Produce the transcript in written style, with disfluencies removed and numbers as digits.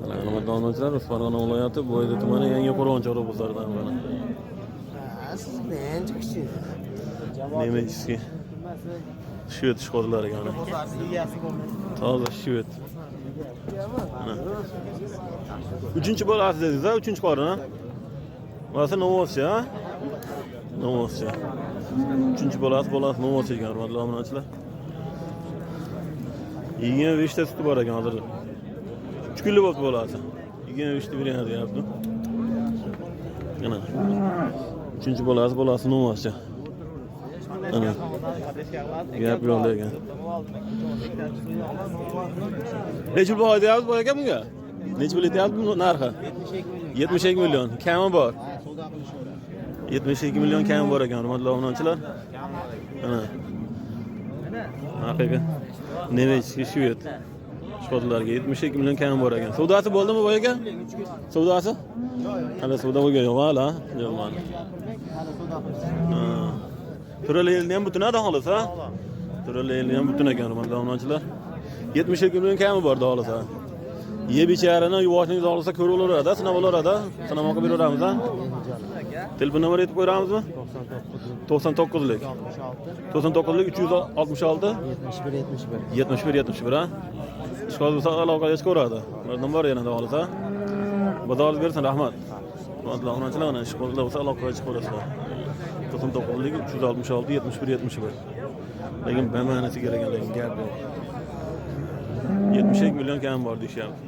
Hurmatli onachilar, Farg'ona viloyati Bo'yda tumani Yangi Qo'rg'onchor bozoridan mana. Siz bilan chiqishingiz. Немецкий. Shved shqorlari yana. Toza shved. Mana. 3-bolasi dedingiz-a? 3-qorin-a? Bo'lsa Novoscha, ha? Novoscha. 3-bolasi Novoscha ekan, hurmatli onachilar. 25 ta suti bor ekan hozir. 3 kunlik bo'lib bo'ladi. 25 ta beradi deyapti. Mana. 3-bolasi Novoscha. Ana. Gap yo'q ekan. Necha pul deyapsiz bu aka bunga? Necha pul deyapsiz bu narxi? 72 million. Kami bor. 72 million kami bor ekan, hurmatli obunachilar. Ana. Haqiqat. Nemechki shved. Shkodlarga 72 million kami bor ekan. Savdosi bo'ldimi bu aka? Savdosi? Hali savdo bo'lgan yo'q, hali. Yo'q mana. Turali ham butun ada xolos, ha? Turali ham butun ekan, hurmatli obunachilar. 72 million kami bor xolos, ha. Yeb icharini yuvoshningiz olsa ko'rib olaradi, sinab olaradi. Sinamoqqa beramiz, ha? Telefon nomeri aytib qo'yamiz-mi? 99lik. 99lik 366 71 ha. Ishqol bo'lsa aloqaga chiqaveradi. Ulardan bor yana xolos, ha? Badoringiz bersin, rahmat. Hurmatli obunachilar, mana ishqol bo'lsa aloqaga chiqaverasizlar. 99lik 366 71. Lekin bema'nisi kerak ekan, lekin gap yo'q. 72 million kam bor deyishyapti.